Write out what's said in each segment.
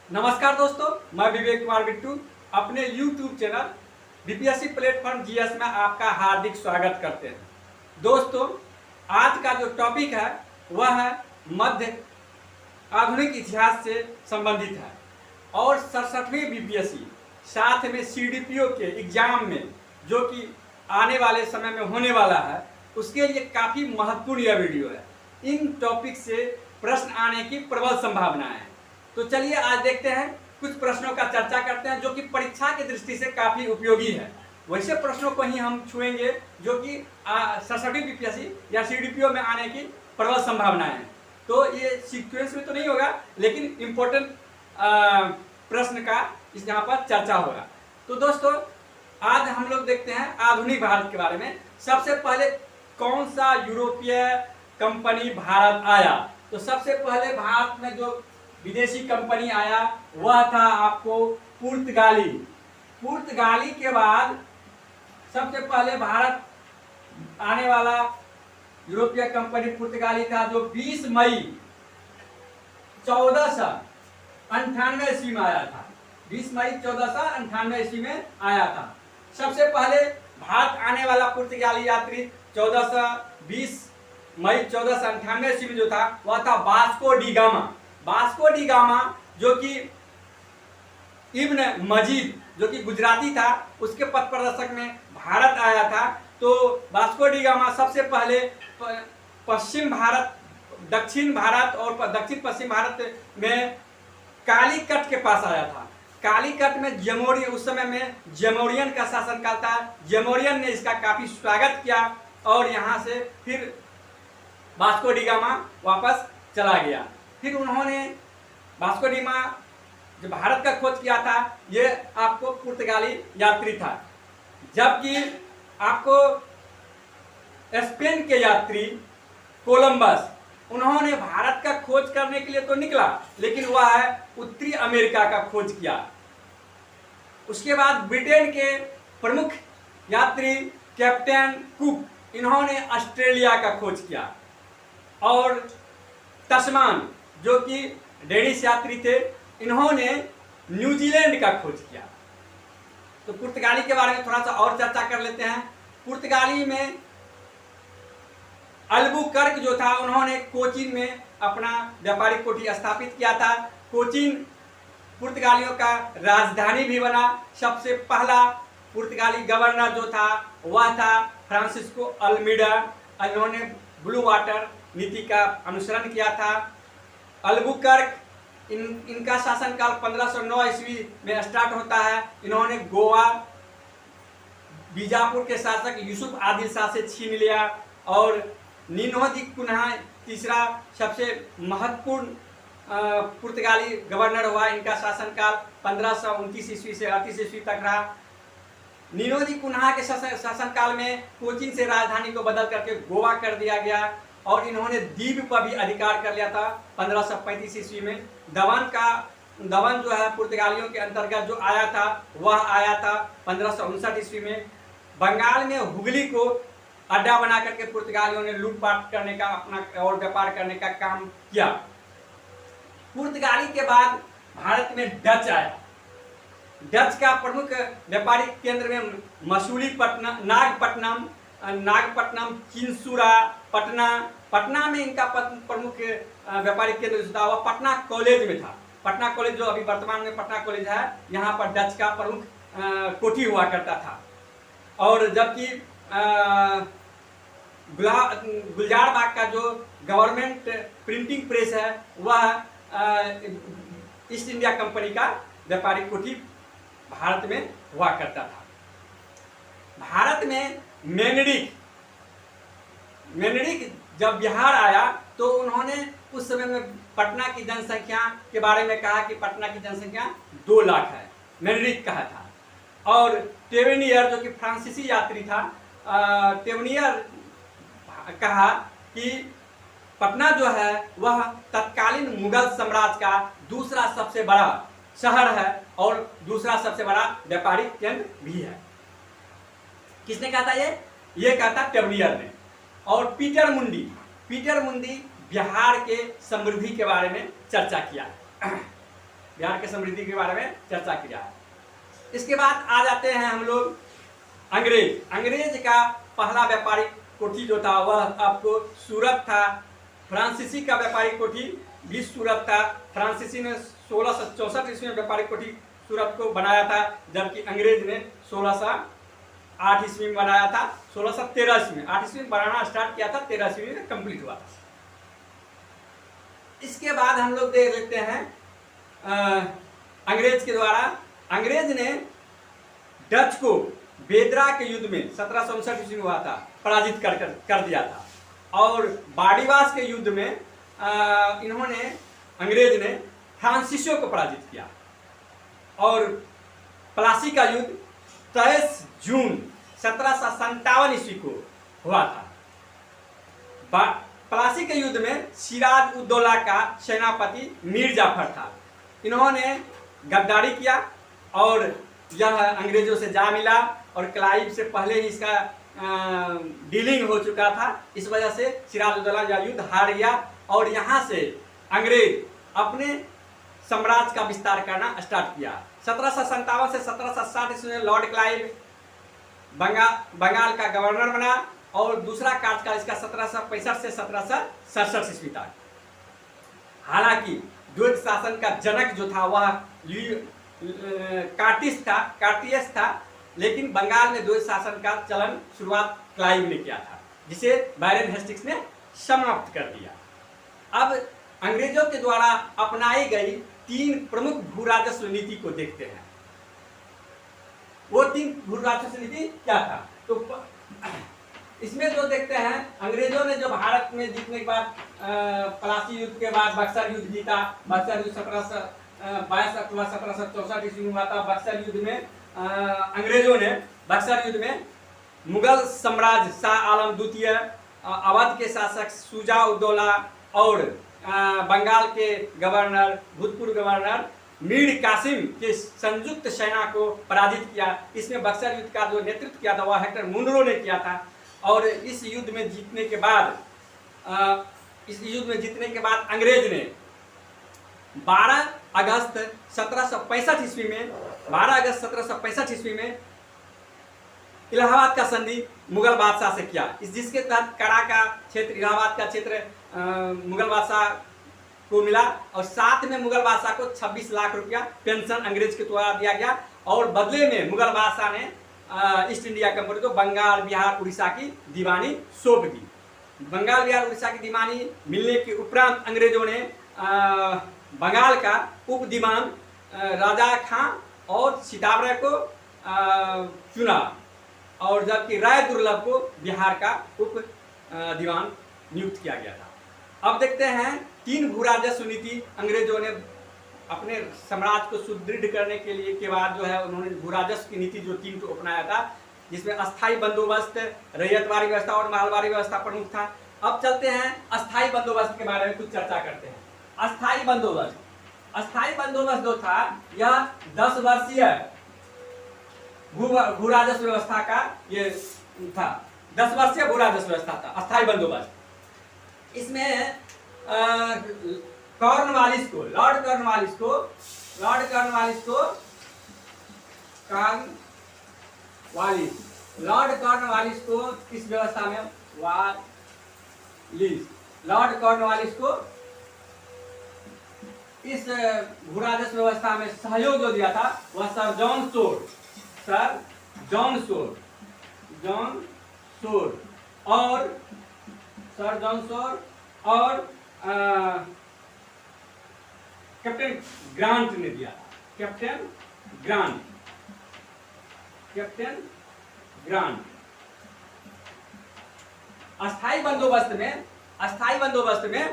नमस्कार दोस्तों, मैं विवेक कुमार बिट्टू अपने YouTube channel BPSC platform GS में आपका हार्दिक स्वागत करते हैं। दोस्तों, आज का जो टॉपिक है वह है मध्य आधुनिक इतिहास से संबंधित है और 67वीं बीपीएससी साथ में सीडीपीओ के एग्जाम में जो कि आने वाले समय में होने वाला है उसके लिए काफ़ी महत्वपूर्ण यह वीडियो है। इन टॉपिक से प्रश्न आने की प्रबल संभावना है। तो चलिए आज देखते हैं, कुछ प्रश्नों का चर्चा करते हैं जो कि परीक्षा की दृष्टि से काफ़ी उपयोगी है। वैसे प्रश्नों को ही हम छुएंगे जो कि 67वीं बीपीएससी या सीडीपीओ में आने की प्रबल संभावना है। तो ये सीक्वेंस में तो नहीं होगा, लेकिन इम्पोर्टेंट प्रश्न का इस यहाँ पर चर्चा होगा। तो दोस्तों, आज हम लोग देखते हैं आधुनिक भारत के बारे में। सबसे पहले कौन सा यूरोपीय कंपनी भारत आया? तो सबसे पहले भारत में जो विदेशी कंपनी आया वह था आपको पुर्तगाली। पुर्तगाली के बाद सबसे पहले भारत आने वाला यूरोपीय कंपनी पुर्तगाली था, जो 20 मई 1498 ईस्वी में आया था। 20 मई 1498 ईस्वी में आया था। सबसे पहले भारत आने वाला पुर्तगाली यात्री 20 मई 1498 ईस्वी में जो था वह था Vasco D gamma. Vasco D gamma जो कि इब्न मजीद जो कि गुजराती था, उसके पथ प्रदर्शक में भारत आया था। तो वास्को डी गामा सबसे पहले पश्चिम भारत, दक्षिण भारत और दक्षिण पश्चिम भारत में कालीकट के पास आया था। कालीकट में जमोरियन, उस समय में जमोरियन का शासनकाल था। जमोरियन ने इसका काफ़ी स्वागत किया और यहाँ से फिर वास्को डी गामा वापस चला गया। फिर उन्होंने वास्को डी गामा जो भारत का खोज किया था ये आपको पुर्तगाली यात्री था, जबकि आपको स्पेन के यात्री कोलंबस, उन्होंने भारत का खोज करने के लिए तो निकला लेकिन वह है उत्तरी अमेरिका का खोज किया। उसके बाद ब्रिटेन के प्रमुख यात्री कैप्टन कुक, इन्होंने ऑस्ट्रेलिया का खोज किया। और तस्मान जो कि डेनिश यात्री थे, इन्होंने न्यूजीलैंड का खोज किया। तो पुर्तगाली के बारे में थोड़ा सा और चर्चा कर लेते हैं। पुर्तगाली में अल्बुकर्क जो था, उन्होंने कोचीन में अपना व्यापारिक कोठी स्थापित किया था। कोचीन पुर्तगालियों का राजधानी भी बना। सबसे पहला पुर्तगाली गवर्नर जो था वह था फ्रांसिस्को अल्मीडा। इन्होंने ब्लू वाटर नीति का अनुसरण किया था। अल्बुकर्क, इनका शासनकाल 1509 ईस्वी में स्टार्ट होता है। इन्होंने गोवा बीजापुर के शासक यूसुफ आदिल शाह से छीन लिया। और नीनो दी कुन्हा तीसरा सबसे महत्वपूर्ण पुर्तगाली गवर्नर हुआ। इनका शासनकाल 1529 ईस्वी से 38 ईस्वी तक रहा। नीनो दी कुन्हा के शासनकाल में कोचीन से राजधानी को बदल करके गोवा कर दिया गया और इन्होंने द्वीप पर भी अधिकार कर लिया था 1535 ईस्वी में। दमन जो है पुर्तगालियों के अंतर्गत जो आया था वह आया था 1559 ईस्वी में। बंगाल में हुगली को अड्डा बना करके पुर्तगालियों ने लूटपाट करने का अपना और व्यापार करने का काम किया। पुर्तगाली के बाद भारत में डच आया। डच का प्रमुख व्यापारिक केंद्र में मसूलीपट्टनम, नागपट्टनम, चिंसुरा, पटना में इनका प्रमुख व्यापारिक केंद्र जो था वह पटना कॉलेज में था। पटना कॉलेज जो अभी वर्तमान में पटना कॉलेज है, यहाँ पर डच का प्रमुख कोठी हुआ करता था। और जबकि गुलजारबाग का जो गवर्नमेंट प्रिंटिंग प्रेस है वह ईस्ट इंडिया कंपनी का व्यापारिक कोठी भारत में हुआ करता था। भारत में मेनडिक जब बिहार आया तो उन्होंने उस समय में पटना की जनसंख्या के बारे में कहा कि पटना की जनसंख्या 2 लाख है, मेनडिक कहा था। और टेवेनियर जो कि फ्रांसीसी यात्री था, टेवेनियर कहा कि पटना जो है वह तत्कालीन मुगल साम्राज्य का दूसरा सबसे बड़ा शहर है और दूसरा सबसे बड़ा व्यापारिक केंद्र भी है। किसने कहा था ये कहा था टेवेनियर ने। और पीटर मुंडी बिहार के समृद्धि के बारे में चर्चा किया। बिहार के समृद्धि के बारे में चर्चा किया है। इसके बाद आ जाते हैं हम लोग अंग्रेज का पहला व्यापारिक कोठी जो था वह आपको सूरत था। फ्रांसीसी का व्यापारिक कोठी भी सूरत था। फ्रांसीसी ने 1664 ईस्वी में व्यापारिक कोठी सूरत को बनाया था, जबकि अंग्रेज ने 1608 ईस्वी में बनाया था। 1613 ईस्वी में 8 ईस्वी में बनाना स्टार्ट किया था, 13 ईस्वी में कंप्लीट हुआ था। इसके बाद हम लोग देख लेते हैं अंग्रेज के द्वारा अंग्रेज ने डच को बेदरा के युद्ध में 1759 ईस्वी में हुआ था पराजित कर दिया था। और बाड़ीवास के युद्ध में इन्होंने अंग्रेज ने फ्रांसीसियों को पराजित किया। और प्लासी का युद्ध 23 जून 1757 ईस्वी को हुआ था। प्लासी के युद्ध में सिराज उद दौला का सेनापति मीर जाफर था। इन्होंने गद्दारी किया और यह अंग्रेजों से जा मिला और क्लाइव से पहले ही इसका डीलिंग हो चुका था। इस वजह से सिराज उद दौला यह युद्ध हार गया और यहाँ से अंग्रेज अपने साम्राज्य का विस्तार करना स्टार्ट किया। 1757 से 1760 ईस्वी में लॉर्ड क्लाइव बंगाल का गवर्नर बना और दूसरा कार्यकाल इसका 1765 से 1767 ईस्वी तक। हालांकि द्वैत शासन का जनक जो था वह कार्टियस था, लेकिन बंगाल में द्वैत शासन का चलन शुरुआत क्लाइव ने किया था, जिसे बैरन हेस्टिंग्स ने समाप्त कर दिया। अब अंग्रेजों के द्वारा अपनाई गई 3 प्रमुख भू राजस्व नीति को देखते हैं। वो 3 भू राजस्व नीति क्या था? तो इसमें जो देखते हैं, अंग्रेजों ने जो भारत में जीतने के बाद प्लासी युद्ध के बाद बक्सर युद्ध जीता। बक्सर युद्ध 22 अक्टूबर 1764 ईस्वी में हुआ था। बक्सर युद्ध में अंग्रेजों ने बक्सर युद्ध में मुगल साम्राज्य शाह आलम द्वितीय, अवध के शासक शुजा उद दौला और बंगाल के गवर्नर भूतपूर्व गवर्नर मीर कासिम के संयुक्त सेना को पराजित किया। इसमें बक्सर युद्ध का जो नेतृत्व किया था वह हेक्टर मुनरो ने किया था। और इस युद्ध में जीतने के बाद अंग्रेज ने 12 अगस्त 1765 ईस्वी में इलाहाबाद का संधि मुगल बादशाह से किया, जिसके तहत कड़ा का क्षेत्र, इलाहाबाद का क्षेत्र मुगल बादशाह को मिला और साथ में मुगल बादशाह को 26 लाख रुपया पेंशन अंग्रेज के द्वारा दिया गया। और बदले में मुगल बादशाह ने ईस्ट इंडिया कंपनी को बंगाल, बिहार, उड़ीसा की दीवानी सौंप दी। बंगाल, बिहार, उड़ीसा की दीवानी मिलने के उपरांत अंग्रेजों ने बंगाल का उप दीवान राजा खां और सितावरे को चुना और जबकि राय दुर्लभ को बिहार का उप दीवान नियुक्त किया गया था। अब देखते हैं 3 भू राजस्व नीति अंग्रेजों ने अपने साम्राज्य को सुदृढ़ करने के लिए के बाद जो है उन्होंने भू राजस्व की नीति जो 3 को अपनाया था, जिसमें अस्थायी बंदोबस्त, रैयतवारी व्यवस्था और मालवारी व्यवस्था प्रमुख था। अब चलते हैं अस्थायी बंदोबस्त के बारे में कुछ चर्चा करते हैं। अस्थायी बंदोबस्त जो था यह 10 वर्षीय भू राजस्व व्यवस्था का ये था। 10 वर्षीय भू राजस्व व्यवस्था था अस्थायी बंदोबस्त। इसमें लॉर्ड कॉर्नवालिस को किस व्यवस्था में लॉर्ड कॉर्नवालिस को इस भू राजस्व व्यवस्था में सहयोग जो दिया था वह सर जॉन शोर और कैप्टन ग्रांट ने दिया था। कैप्टन ग्रांट अस्थायी बंदोबस्त में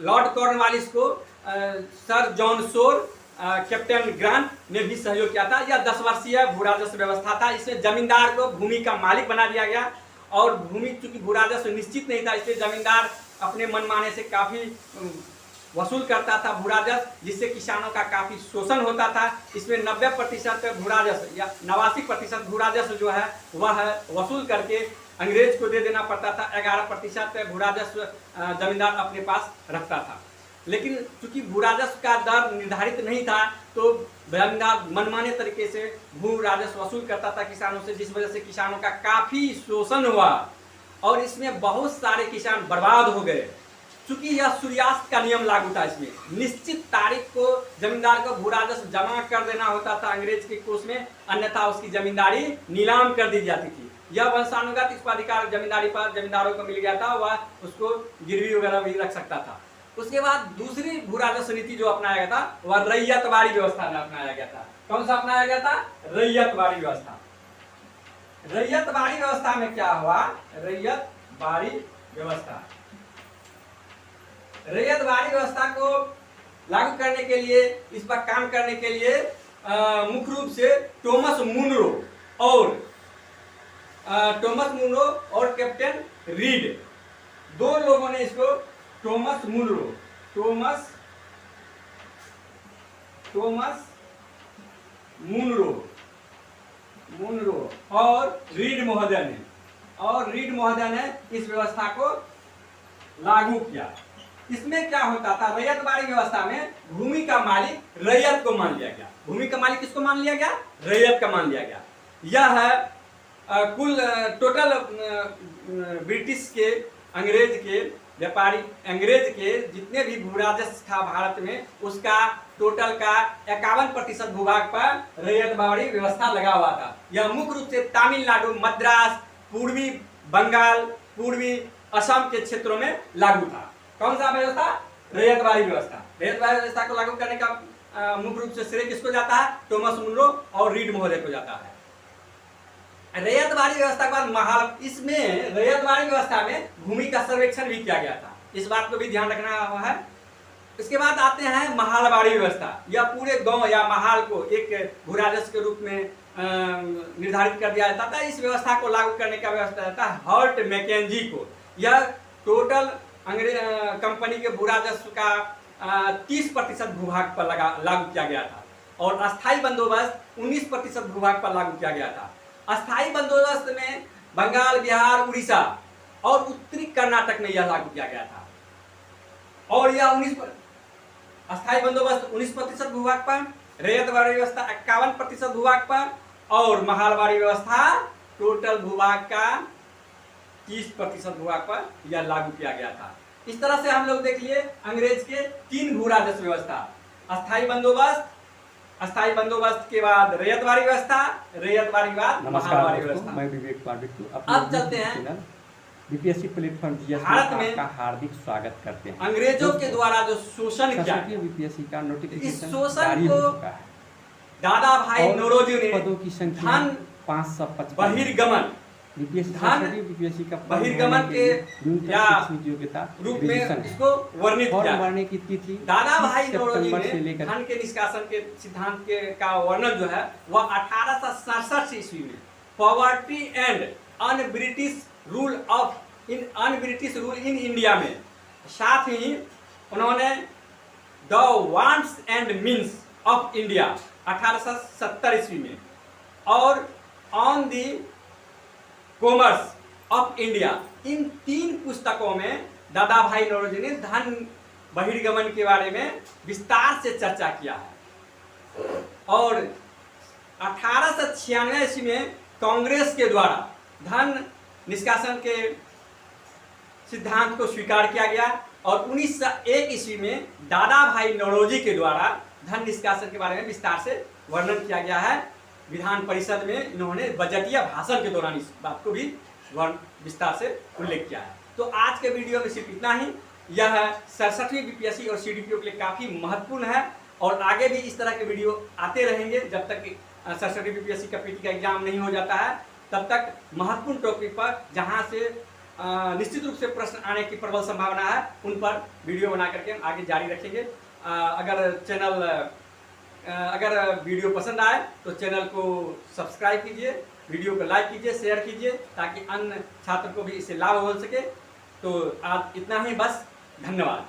लॉर्ड कॉर्नवालिस को sir John Shore, captain grant ने भी सहयोग किया था। यह 10 वर्षीय भू राजस्व व्यवस्था था। इसमें जमींदार को भूमि का मालिक बना दिया गया और भूमि चूंकि भू राजस्व निश्चित नहीं था, इसलिए जमींदार अपने मनमाने से काफी वसूल करता था भू राजस्व, जिससे किसानों का काफी शोषण होता था। इसमें 90% भू राजस्व या 89% भू राजस्व जो है वह वसूल करके अंग्रेज को दे देना पड़ता था। 11% भू राजस्व जमींदार अपने पास रखता था। लेकिन चूंकि भू राजस्व का दर निर्धारित नहीं था तो जमींदार मनमाने तरीके से भू राजस्व वसूल करता था किसानों से, जिस वजह से किसानों का काफ़ी शोषण हुआ और इसमें बहुत सारे किसान बर्बाद हो गए। चूंकि यह सूर्यास्त का नियम लागू था, इसमें निश्चित तारीख को जमींदार को भू राजस्व जमा कर देना होता था अंग्रेज के कोष में, अन्यथा उसकी जमींदारी नीलाम कर दी जाती थी। यह वंशानुगत इसका अधिकार जमींदारी पर जमींदारों को मिल गया था, वह उसको गिरवी वगैरह भी रख सकता था। उसके बाद दूसरी भू राजस्व नीति जो अपनाया गया था वह रैयतवाड़ी व्यवस्था में अपनाया गया था। कौन सा अपनाया गया था? रैयतवाड़ी व्यवस्था। रैयतवाड़ी व्यवस्था में क्या हुआ? रैयतवाड़ी व्यवस्था, रैयतवाड़ी व्यवस्था को लागू करने के लिए, इस पर काम करने के लिए मुख्य रूप से टॉमस मुनरो और कैप्टन रीड, दो लोगों ने इसको, टॉमस मुनरो और रीड महोदय ने इस व्यवस्था को लागू किया। इसमें क्या होता था? रैयतवाड़ी व्यवस्था में भूमि का मालिक रैयत को मान लिया गया। भूमि का मालिक किसको मान लिया गया? रैयत का मान लिया गया। यह है कुल टोटल ब्रिटिश के, अंग्रेज के व्यापारी, अंग्रेज के जितने भी भू राजस्व था भारत में, उसका टोटल का 51% भूभाग पर रैयतवाड़ी व्यवस्था लगा हुआ था। यह मुख्य रूप से तमिलनाडु, मद्रास, पूर्वी बंगाल, पूर्वी असम के क्षेत्रों में लागू था। कौन सा व्यवस्था? रैयतवाड़ी व्यवस्था। रैयतवाड़ी व्यवस्था को लागू करने का मुख्य रूप से श्रेय किसको जाता है? टॉमस मुनरो और रीड महोदय को जाता है। रैयतवाड़ी व्यवस्था के बाद इसमें रैयतवाड़ी व्यवस्था में भूमि का सर्वेक्षण भी किया गया था, इस बात को भी ध्यान रखना हुआ है। इसके बाद आते हैं महालवाड़ी व्यवस्था। यह पूरे गांव या महाल को एक भू राजस्व के रूप में निर्धारित कर दिया जाता था। इस व्यवस्था को लागू करने का व्यवस्था था हर्ट मैकेंजी को। यह टोटल अंग्रेज कंपनी के भू राजस्व का 30% भूभाग पर लागू किया गया था और अस्थायी बंदोबस्त 19% भूभाग पर लागू किया गया था। अस्थायी बंदोबस्त में बंगाल, बिहार, उड़ीसा और उत्तरी कर्नाटक में यह लागू किया गया था और यह 19 अस्थायी बंदोबस्त 19% भूभाग पर, रैयतवाड़ी व्यवस्था 51% भूभाग पर और महालवाड़ी व्यवस्था टोटल भूभाग का 30% भूभाग पर यह लागू किया गया था। इस तरह से हम लोग देख लिए अंग्रेज के 3 भू राजस्व व्यवस्था, अस्थायी बंदोबस्त के बाद रैयतवाड़ी व्यवस्था, रैयतवाड़ी के बाद महालवाड़ी व्यवस्था। मैं विवेक कुमार बिट्टू, अब चलते हैं बीपीएससी प्लेटफॉर्म जीएस भारत में आपका हार्दिक स्वागत करते हैं। अंग्रेजों के द्वारा जो शोषण किया, बीपीएससी का नोटिफिकेशन इस शोषण जारी को हो चुका है। दादा भाई नौरोजी ने पदों की संख्या 555, बहिर्गमन बीपीएससी का बहिर्गमन के या योग्यता रूप में इसको वर्णित किया। भरने की तिथि दादा भाई नौरोजी से ने लेकर धन के निष्कासन के सिद्धांत के का वर्णन जो है वह 1867 ईस्वी में poverty and unBritish rule in India में, साथ ही उन्होंने the wants and means of India 1870 ईस्वी में और on the commerce of India, इन 3 पुस्तकों में दादा भाई नौरोजी ने धन बहिर्गमन के बारे में विस्तार से चर्चा किया है। और 1896 ईस्वी में कांग्रेस के द्वारा धन निष्कासन के सिद्धांत को स्वीकार किया गया और 1901 ईस्वी में दादा भाई नौरोजी के द्वारा धन निष्कासन के बारे में विस्तार से वर्णन किया गया है। विधान परिषद में इन्होंने बजटीय भाषण के दौरान इस बात को भी विस्तार से उल्लेख किया है। तो आज के वीडियो में सिर्फ इतना ही। यह 67वीं बीपीएससी और सीडीपीओ के लिए काफ़ी महत्वपूर्ण है और आगे भी इस तरह के वीडियो आते रहेंगे जब तक 67वीं बीपीएससी का पीटी का एग्जाम नहीं हो जाता है। तब तक महत्वपूर्ण टॉपिक पर जहां से निश्चित रूप से प्रश्न आने की प्रबल संभावना है उन पर वीडियो बना करके हम आगे जारी रखेंगे। अगर वीडियो पसंद आए तो चैनल को सब्सक्राइब कीजिए, वीडियो को लाइक कीजिए, शेयर कीजिए ताकि अन्य छात्र को भी इससे लाभ हो सके। तो आज इतना ही बस, धन्यवाद।